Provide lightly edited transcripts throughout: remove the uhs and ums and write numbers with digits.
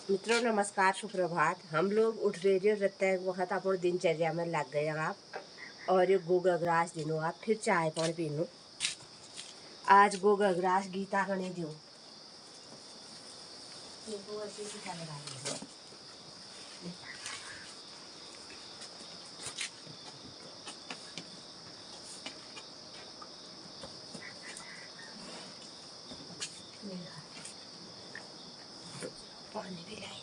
मित्रों नमस्कार, सुप्रभात। हम लोग उठ रहे रहते हैं वक्त अपने दिनचर्या में लग गए आप। और ये गोगग्रास दिनों आप फिर चाय पानी पीनू। आज गोगग्रास गीता कने दियो पानी भी लाई थी।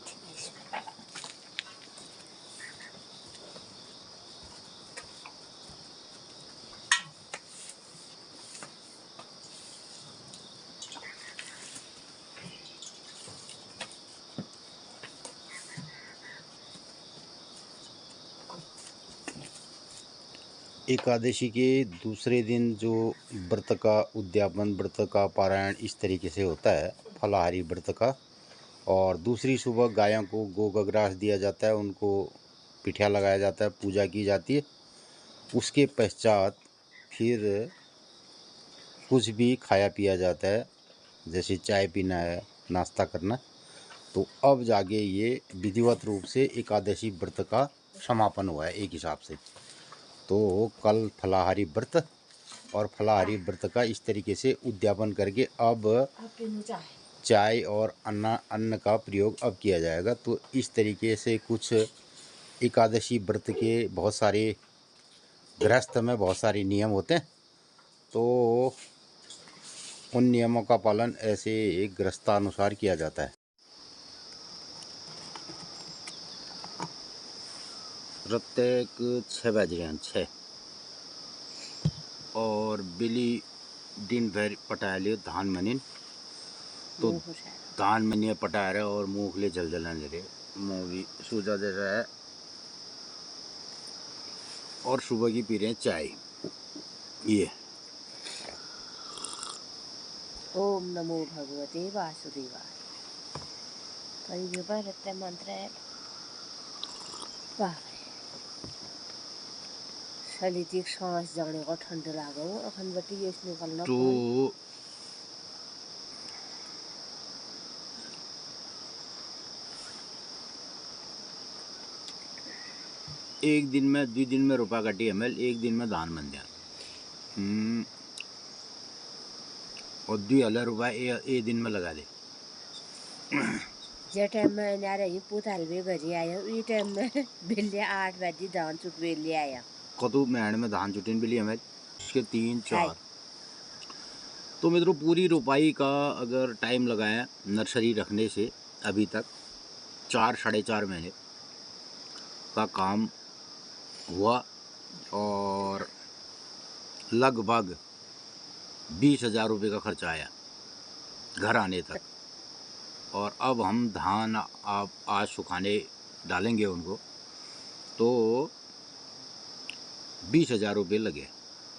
एकादशी के दूसरे दिन जो व्रत का उद्यापन, व्रत का पारायण इस तरीके से होता है, फलाहारी व्रत का। और दूसरी सुबह गायों को गोगग्रास दिया जाता है, उनको पिठिया लगाया जाता है, पूजा की जाती है। उसके पश्चात फिर कुछ भी खाया पिया जाता है, जैसे चाय पीना है, नाश्ता करना। तो अब जाके ये विधिवत रूप से एकादशी व्रत का समापन हुआ है एक हिसाब से। तो कल फलाहारी व्रत और फलाहारी व्रत का इस तरीके से उद्यापन करके अब चाय और अन्न का प्रयोग अब किया जाएगा। तो इस तरीके से कुछ एकादशी व्रत के बहुत सारे गृहस्थ में बहुत सारे नियम होते हैं। तो उन नियमों का पालन ऐसे गृहस्थानुसार किया जाता है। प्रत्येक 6 बज रहे हैं 6 और बिली दिन भर पटा लियो धान मनीन। तो धान मनिया पटा रहे और मूंगफली जल जलन रहे, मुँह भी सूजा दे रहा है। और सुबह की पी रहे हैं चाय। ये ओम नमो भगवते वासुदेवाय। परिव्यवहार मंत्र है। वाह, शरीर सांस जाने को ठंड लागो अखन बटी ये निकलना तो एक दिन में 2 दिन में रुपया कटी एमएल, एक दिन में धान बन जाए और 2,000 रुपया एक दिन में लगा दे। जे टाइम में ना रही पुताल भी घरी आया ई टाइम में बिल्ले 8 बजे धान चुक बेले आया कतु मैंड में धान चुटिन बिली एमएल के 3-4। तो मित्रों पूरी रुपाई का अगर टाइम लगाया नर्सरी रखने से अभी तक 4-4.5 महीने का काम हुआ और लगभग 20,000 रुपये का खर्चा आया घर आने तक। और अब हम धान आप आज सुखाने डालेंगे उनको, तो 20,000 रुपये लगे।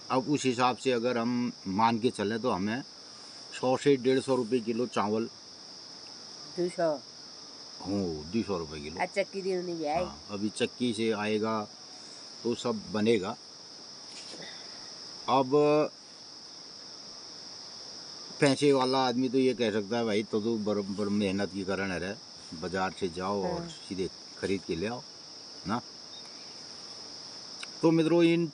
अब उस हिसाब से अगर हम मान के चलें तो हमें 100 से 150 रुपये किलो चावल 200 रुपये किलो। चक्की दी नहीं आई। हाँ, अभी चक्की से आएगा तो सब बनेगा। अब पैसे वाला आदमी तो ये कह सकता है भाई तो बराबर मेहनत की कारण है, बाजार से जाओ और सीधे खरीद के ले आओ ना। तो मित्रों इन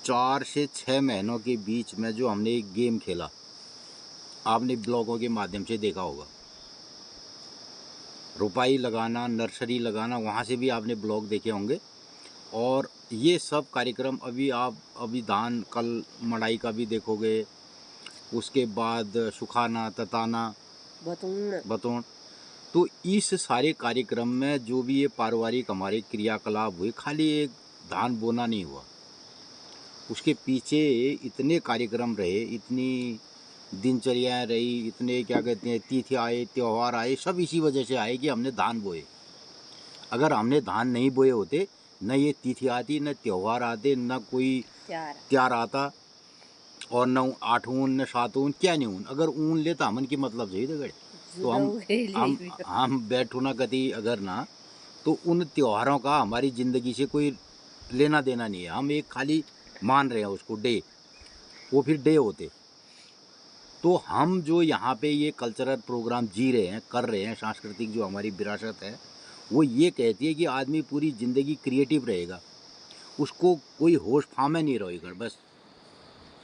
4 से 6 महीनों के बीच में जो हमने एक गेम खेला, आपने ब्लॉगों के माध्यम से देखा होगा। रुपाई लगाना, नर्सरी लगाना, वहाँ से भी आपने ब्लॉग देखे होंगे। और ये सब कार्यक्रम अभी धान कल मड़ाई का भी देखोगे, उसके बाद सुखाना, तताना, बतौन। तो इस सारे कार्यक्रम में जो भी ये पारिवारिक हमारे क्रियाकलाप हुए, खाली एक धान बोना नहीं हुआ, उसके पीछे इतने कार्यक्रम रहे, इतनी दिनचर्याएं रही, इतने क्या कहते हैं तिथि आए, त्यौहार आए, सब इसी वजह से आए कि हमने धान बोए। अगर हमने धान नहीं बोए होते, न ये तिथि आती, न त्यौहार आते, न कोई त्योहार आता, और न 8 ऊन न 7 ऊन क्या नहीं ऊन। अगर ऊन लेता हमन की मतलब सही थे गड़े तो हम बैठो ना कति अगर ना, तो उन त्योहारों का हमारी ज़िंदगी से कोई लेना देना नहीं है। हम एक खाली मान रहे हैं उसको डे, वो फिर डे होते। तो हम जो यहाँ पे ये कल्चरल प्रोग्राम जी रहे हैं, कर रहे हैं, सांस्कृतिक जो हमारी विरासत है, वो ये कहती है कि आदमी पूरी ज़िंदगी क्रिएटिव रहेगा, उसको कोई होश फामे नहीं रहेगा, बस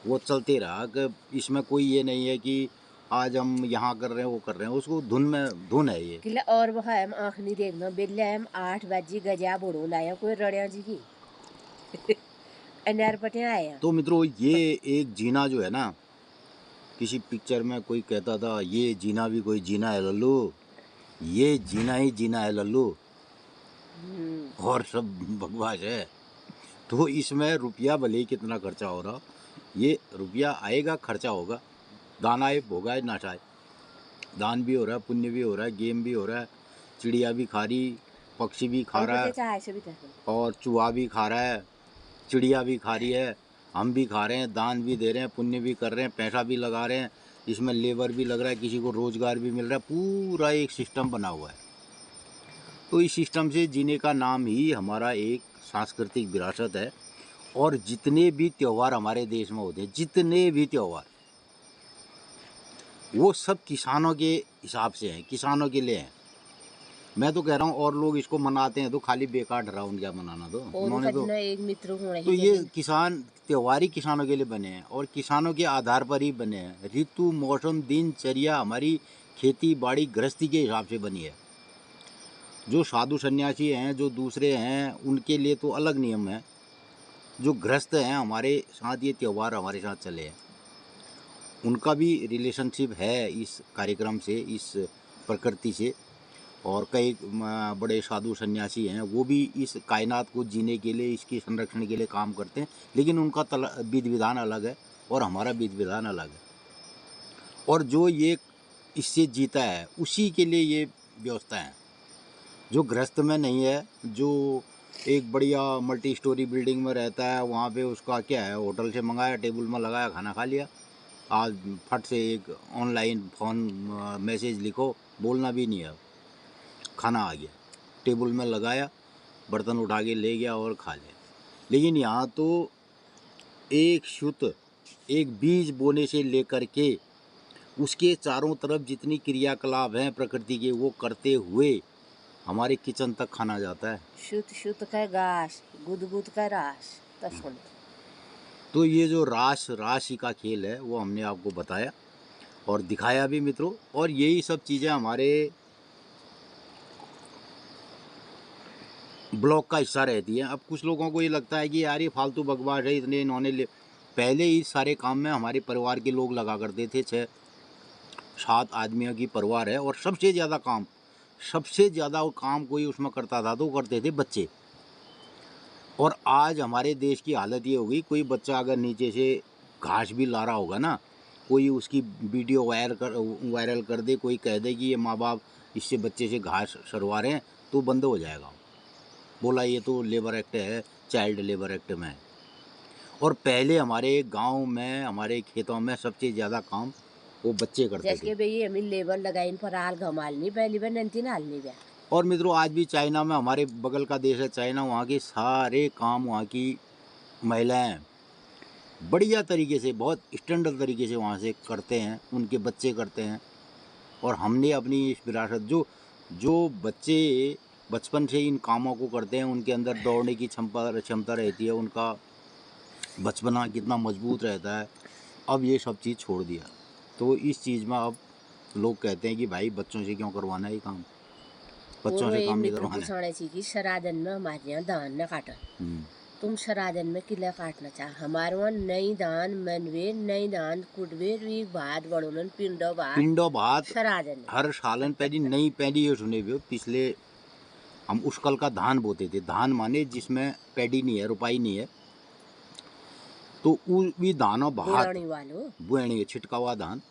वो चलते रहा कि इसमें कोई ये नहीं है कि आज हम यहाँ कर रहे हैं वो कर रहे हैं, उसको धुन है ये। किला और वह हम आँख नहीं देखना बिल्ले हम 8 बजे गजा बुड़ो लाया कोई रड़िया जी की अनार पटे आया। तो मित्रों ये एक जीना जो है ना, किसी पिक्चर में कोई कहता था ये जीना भी कोई जीना है लल्लू, ये जीना ही जीना है लल्लू, और सब बकवास है। तो इसमें रुपया भले ही कितना खर्चा हो रहा, ये रुपया आएगा खर्चा होगा, दान आए भोगा है नाचाए, दान भी हो रहा है, पुण्य भी हो रहा है, गेम भी हो रहा है, चिड़िया भी खा रही, पक्षी भी खा रहा है, और चूहा भी खा रहा है, चिड़िया भी खा रही है, हम भी खा रहे हैं, दान भी दे रहे हैं, पुण्य भी कर रहे हैं, पैसा भी लगा रहे हैं, इसमें लेबर भी लग रहा है, किसी को रोजगार भी मिल रहा है, पूरा एक सिस्टम बना हुआ है। तो इस सिस्टम से जीने का नाम ही हमारा एक सांस्कृतिक विरासत है। और जितने भी त्यौहार हमारे देश में होते हैं, जितने भी त्यौहार, वो सब किसानों के हिसाब से हैं, किसानों के लिए हैं। मैं तो कह रहा हूँ और लोग इसको मनाते हैं तो खाली बेकार डरा, उनका मनाना तो उन्होंने तो एक मित्र तो ये किसान त्यौहार ही किसानों के लिए बने हैं और किसानों के आधार पर ही बने हैं। ऋतु, मौसम, दिनचर्या हमारी खेती बाड़ी गृहस्थी के हिसाब से बनी है। जो साधु सन्यासी हैं, जो दूसरे हैं, उनके लिए तो अलग नियम है। जो गृहस्थ हैं हमारे साथ ये त्यौहार हमारे साथ चले हैं, उनका भी रिलेशनशिप है इस कार्यक्रम से, इस प्रकृति से। और कई बड़े साधु सन्यासी हैं, वो भी इस कायनात को जीने के लिए, इसके संरक्षण के लिए काम करते हैं, लेकिन उनका विधि विधान अलग है और हमारा विधि विधान अलग है। और जो ये इससे जीता है उसी के लिए ये व्यवस्था है। जो गृहस्थ में नहीं है, जो एक बढ़िया मल्टी स्टोरी बिल्डिंग में रहता है, वहाँ पे उसका क्या है, होटल से मंगाया, टेबल में लगाया, खाना खा लिया। आज फट से एक ऑनलाइन फ़ोन मैसेज लिखो, बोलना भी नहीं है, खाना आ गया, टेबल में लगाया, बर्तन उठा के ले गया और खा लिया। लेकिन यहाँ तो एक शुद्ध, एक बीज बोने से लेकर के उसके चारों तरफ जितनी क्रियाकलाप हैं प्रकृति के, वो करते हुए हमारे किचन तक खाना जाता है। शुद्ध शुद्ध का घास, गुद का रास। तो ये जो राशि का खेल है वो हमने आपको बताया और दिखाया भी मित्रों। और यही सब चीज़ें हमारे ब्लॉग का हिस्सा रहती है। अब कुछ लोगों को ये लगता है कि यार ये फालतू बकवास है, इतने इन्होंने पहले ही सारे काम में हमारे परिवार के लोग लगा करते थे। 6-7 आदमियों की परिवार है और सबसे ज़्यादा वो काम कोई उसमें करता था तो वो करते थे बच्चे। और आज हमारे देश की हालत ये हो गई, कोई बच्चा अगर नीचे से घास भी ला रहा होगा ना, कोई उसकी वीडियो वायरल कर दे, कोई कह दे कि ये माँ बाप इससे बच्चे से घास सरवा रहे हैं, तो बंद हो जाएगा। बोला ये तो लेबर एक्ट है, चाइल्ड लेबर एक्ट में। और पहले हमारे गांव में, हमारे खेतों में सबसे ज़्यादा काम वो बच्चे करते थे। जैसे भई हमें लेबर लगाइन पर आल घमालनी पहली बार नंती नालनी बे। और मित्रों आज भी चाइना में, हमारे बगल का देश है चाइना, वहाँ के सारे काम वहाँ की महिलाएं बढ़िया तरीके से, बहुत स्टैंडर्ड तरीके से वहाँ से करते हैं, उनके बच्चे करते हैं। और हमने अपनी इस विरासत, जो बच्चे बचपन से इन कामों को करते हैं, उनके अंदर दौड़ने की क्षमता रहती है, उनका बचपना कितना मजबूत रहता है। अब ये सब चीज़ छोड़ दिया, तो इस चीज़ में अब लोग कहते हैं कि भाई बच्चों से क्यों करवाना है ये काम, बच्चों से काम नहीं करवाना है। शराधन में हमारे यहाँ धान न काटन, तुम शराधन में किला काटना चाह, हमारे वहाँ नई धान मनवे, नई धान कुटवे, भात बड़ोलन, पिंडो भात शराधन हर सालन पहली नई पैडी ये सुने हुए। पिछले हम उस कल का धान बोते थे, धान माने जिसमें पैडी नहीं है, रुपाई नहीं है, तो वी दानो भात बुआणी छिटका हुआ धान,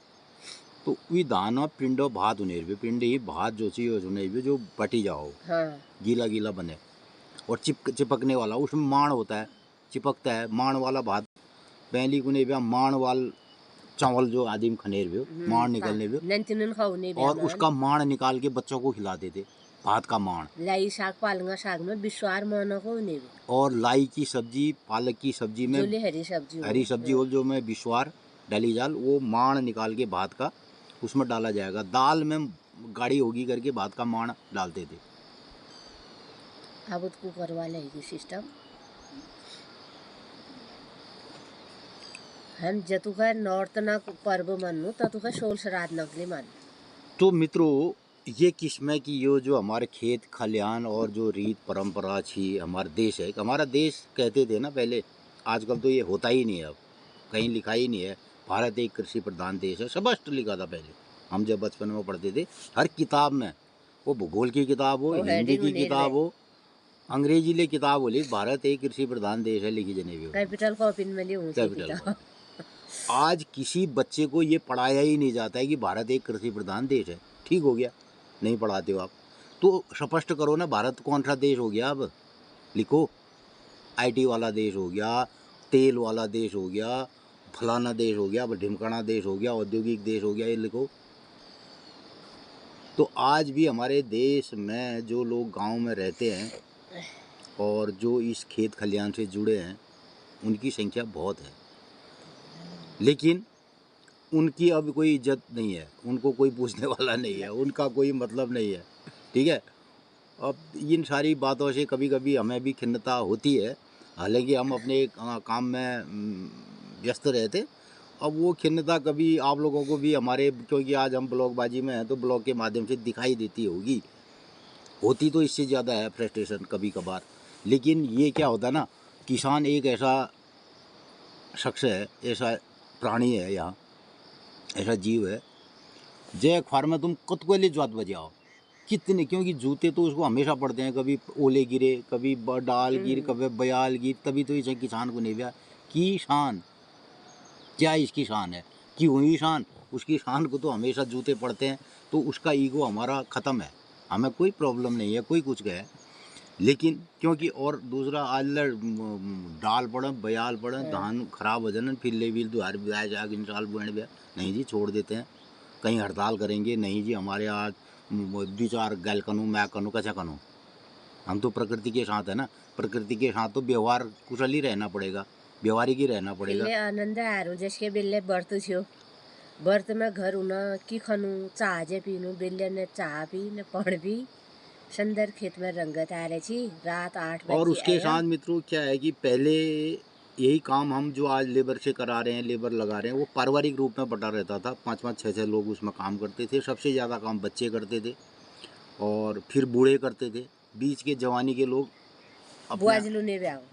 तो वी दानो पिंडो भात उनेर, पिंडी भात जो चाहिए सुने जो बटी जाओ, हाँ। गीला गीला बने और चिपकने वाला, उसमें माण होता है, चिपकता है, माण वाला भात पहली को नहीं, माण वाल चावल जो आदिम खनेर भी माण निकलने भी, और उसका माण निकाल के बच्चों को खिलाते थे, भात का माण। लाई साग, पालंगा साग में बिस्वार माना को नहीं भी। और लाई की सब्जी, पालक की सब्जी में हरी सब्जी हो जो में बिस्वार, डाली जाल, वो माण निकाल के भात का उसमें डाला जाएगा। दाल में गाढ़ी होगी करके भात का माण डालते थे। अब उसको करवा लेगी सिस्टम। हम जतुका नॉर्थ ना पर्व मानू ततुका सोल श्राद्ध नकली मान। तो मित्रों, ये किस्म की यो जो हमारे खेत खलिहान और जो रीत परंपरा थी, हमारा देश है, हमारा देश कहते थे ना पहले, आजकल तो ये होता ही नहीं है, अब कहीं लिखा ही नहीं है भारत एक कृषि प्रधान देश है। स्पष्ट लिखा था पहले, हम जब बचपन में पढ़ते थे, हर किताब में, वो भूगोल की किताब हो, हिंदी की किताब हो, अंग्रेजी ले किताब हो, लिख भारत एक कृषि प्रधान देश है, लिखी जने भी कैपिटल कॉपी में लिखी कैपिटल। आज किसी बच्चे को ये पढ़ाया ही नहीं जाता है कि भारत एक कृषि प्रधान देश है। ठीक हो गया, नहीं पढ़ाते हो आप तो स्पष्ट करो ना, भारत कौन सा देश हो गया। अब लिखो, आईटी वाला देश हो गया, तेल वाला देश हो गया, फलाना देश हो गया, ढिमकाना देश हो गया, औद्योगिक देश हो गया, ये लिखो। तो आज भी हमारे देश में जो लोग गांव में रहते हैं और जो इस खेत खलिहान से जुड़े हैं, उनकी संख्या बहुत है, लेकिन उनकी अब कोई इज्जत नहीं है, उनको कोई पूछने वाला नहीं है, उनका कोई मतलब नहीं है। ठीक है, अब इन सारी बातों से कभी कभी हमें भी खिन्नता होती है, हालांकि हम अपने काम में व्यस्त रहते। अब वो खिन्नता कभी आप लोगों को भी हमारे, क्योंकि आज हम ब्लॉगबाजी में हैं तो ब्लॉग के माध्यम से दिखाई देती होगी, होती तो इससे ज़्यादा है फ्रस्ट्रेशन कभी कभार। लेकिन ये क्या होता है ना, किसान एक ऐसा शख्स है, ऐसा प्राणी है, यहाँ ऐसा जीव है, जय अखबार में तुम कतकोले ज्वाद बजाओ कितने, क्योंकि जूते तो उसको हमेशा पड़ते हैं, कभी ओले गिरे, कभी डाल गिर, कभी बयाल गिर, तभी तो इसे किसान को नहीं गया की शान। क्या इसकी शान है कि हुई शान, उसकी शान को तो हमेशा जूते पड़ते हैं, तो उसका ईगो हमारा ख़त्म है, हमें कोई प्रॉब्लम नहीं है, कोई कुछ कहे। लेकिन क्योंकि और दूसरा आज डाल पड़े, बयाल पड़े, धान खराब हो जाए, फिर ले बिल दुहार ब्याज जाग इन साल बुण ब्या, नहीं जी छोड़ देते हैं। कहीं हड़ताल करेंगे, नहीं जी हमारे आज 2-4 गैल करूँ, मैं करूँ, कैसा करूँ। हम तो प्रकृति के साथ है ना, प्रकृति के साथ तो व्यवहार कुशल ही रहना पड़ेगा, व्यवहारिक ही रहना पड़ेगा। आनंद आएर जसके बेलले व्रत थियो, व्रत में घर उन की खनु चाह जे पीनु, बेलले ने चाह पी ने पढ़ भी सुंदर खेत में रंगत आ रही थी, रात 8 बजे। और उसके साथ मित्रों क्या है कि पहले यही काम हम जो आज लेबर से करा रहे हैं, लेबर लगा रहे हैं, वो पारिवारिक रूप में बटा रहता था, 5-5, 6-6 लोग उसमें काम करते थे। सबसे ज़्यादा काम बच्चे करते थे और फिर बूढ़े करते थे, बीच के जवानी के लोग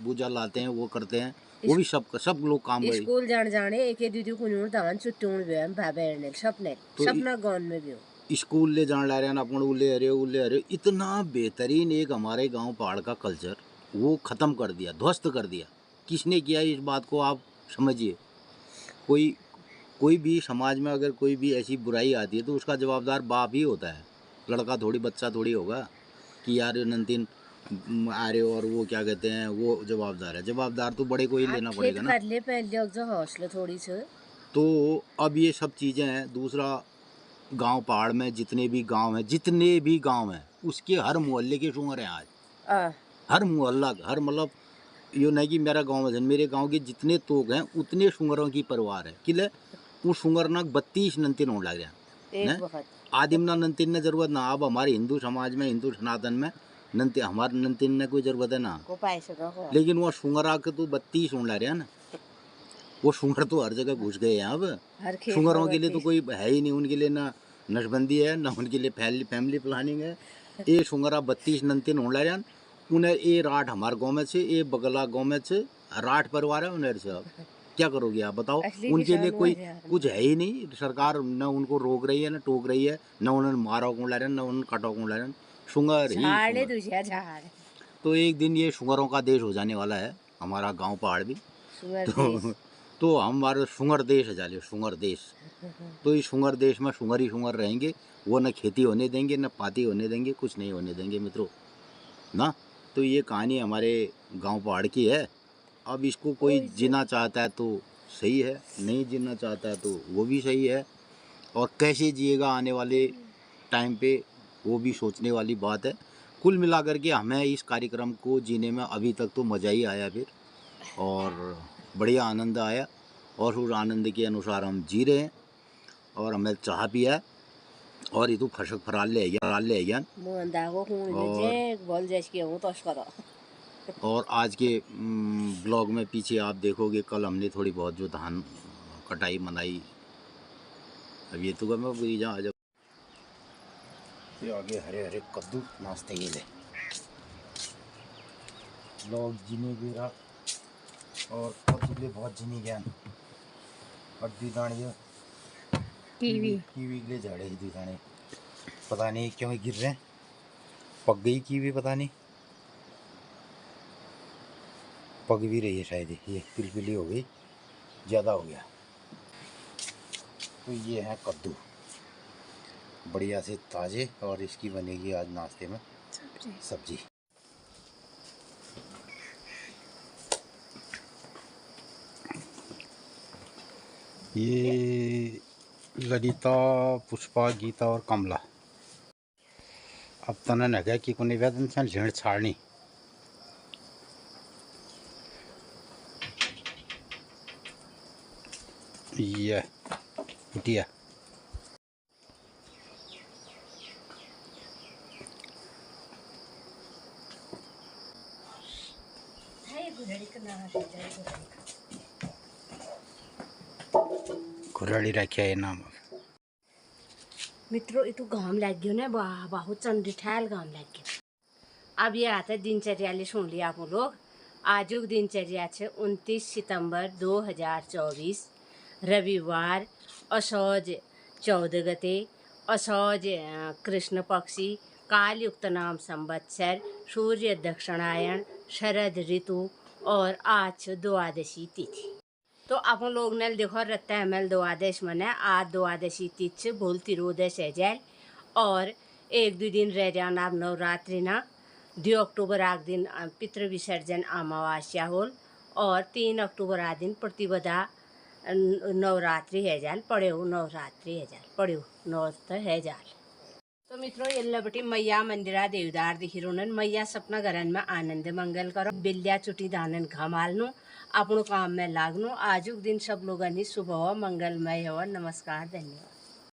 बूझा लाते हैं, वो करते हैं, वो भी सब लोग काम करें। स्कूल जाने एक दीदी कुछ धान छुट्टी भाई सपना गाँव में भी स्कूल ले जान ला रहे हैं अपन, उले अरे इतना बेहतरीन एक हमारे गांव पहाड़ का कल्चर वो ख़त्म कर दिया, ध्वस्त कर दिया। किसने किया इस बात को आप समझिए। कोई भी समाज में अगर कोई भी ऐसी बुराई आती है तो उसका जवाबदार बाप ही होता है, लड़का थोड़ी, बच्चा थोड़ी होगा कि यार नंतिन आ रहे हो और वो क्या कहते हैं, वो जवाबदार है। जवाबदार तो बड़े को ही लेना पड़ेगा ना। पहले हौसला थोड़ी से। तो अब ये सब चीज़ें हैं। दूसरा, गांव पहाड़ में जितने भी गांव हैं उसके हर मोहल्ले के शुगर हैं आज। हर मोहल्ला, हर मतलब यो नहीं कि मेरा गांव है, मेरे गांव के जितने तोग हैं उतने शुगरों की परिवार है। किले वो शुगर ना 32 नंतिन होने लग रहे, आदिम ना नंतिन ने जरूरत ना। अब हमारे हिंदू समाज में, हिंदू सनातन में हमारे नंतिन ने कोई जरूरत है ना, लेकिन वो शुगर के तो 32 होने लग रहे हैं ना। वो शुगर तो हर जगह घुस गए हैं। अब शुगरों के लिए तो कोई है ही नहीं, उनके लिए ना नशबंदी है, ना उनके लिए फैमिली प्लानिंग है। ये शुगर 32 नंतिन होने लग रहे हैं। उन्हें ये राठ हमारे गाँव में से, ये बगला गाँव में से राठ परिवार है उन्हें से। अब क्या करोगे आप बताओ, उनके लिए कोई कुछ है ही नहीं। सरकार न उनको रोक रही है, न टोक रही है, न उन्हें मारा कौन ला रहे हैं, न उन्हें काटा कौन ला रहे हैं। शुगर ही। तो एक दिन ये शुगरों का देश हो जाने वाला है हमारा गांव पहाड़ भी। तो हमारे शुगर देश है, जालिए शुगर देश। तो इस शुगर देश में शुगर ही शुगर रहेंगे। वो न खेती होने देंगे, न पाती होने देंगे, कुछ नहीं होने देंगे मित्रों ना। तो ये कहानी हमारे गांव पहाड़ की है। अब इसको कोई जीना चाहता है तो सही है, नहीं जीना चाहता है तो वो भी सही है। और कैसे जिएगा आने वाले टाइम पे, वो भी सोचने वाली बात है। कुल मिलाकर के हमें इस कार्यक्रम को जीने में अभी तक तो मज़ा ही आया फिर, और बढ़िया आनंद आया। और उस आनंद के अनुसार हम जी रहे हैं। और हमें चाह पिया और ये तो फशक फराल ले गया। और आज के ब्लॉग में पीछे आप देखोगे, कल हमने थोड़ी बहुत जो धान कटाई मनाई। अब ये तो मैं बुरी जा जब ये आगे हरे हरे कद्दू नाश्ते के लिए लोग जीने भी रहा और कद्दू के बहुत जीनी ज्ञान अड्डी दाने कीवी के लिए झाड़े ही दाने पता नहीं क्यों गिर रहे हैं। पक गई कीवी, पता नहीं पक भी रही है शायद, ये पिलपिली हो गई, ज़्यादा हो गया। तो ये है कद्दू बढ़िया से ताज़े और इसकी बनेगी आज नाश्ते में सब्जी। ये ललिता, पुष्पा, गीता और कमला अब तना नगा कि को निवेदन से झेड़ छाड़नी। ये कुटिया खुराड़ी रखा है नाम। मित्रों इतु घाम लग गयो ना, बहुत चंडी ठहल घाम लग गया। अब ये आता है दिनचर्या सुन लिया आप लोग। आज दिनचर्या है 29 सितंबर 2024 रविवार, असौज 14 गते, असौज कृष्ण पक्षी, कालयुक्त नाम संवत्सर, सूर्य दक्षिणायन, शरद ऋतु और आज द्वादशी तिथि। तो अपन लोग ने देखो रत्ता एमएल द्वादश मने आज द्वादशी तिथि भूल तिरोदश है जाए और 1-2 दिन रह जाना अब नवरात्रि ना। 2 अक्टूबर आग दिन पितृ विसर्जन अमावस्या होल और 3 अक्टूबर आ दिन प्रतिपदा नवरात्रि है जाल पड़े हो, नवरात्रि है जाल पड़े हो, नवरात्र है जाल। तो मित्रों ये बटी मैया मंदिरा देवदार दिखिरोनन मैया सपना घरन में आनंद मंगल करो, बिल्लिया चुटी दानन घमालनो, अपनों काम में लागनो। आजुक दिन सब लोगन ही शुभ हो, मंगलमय हो। नमस्कार, धन्यवाद।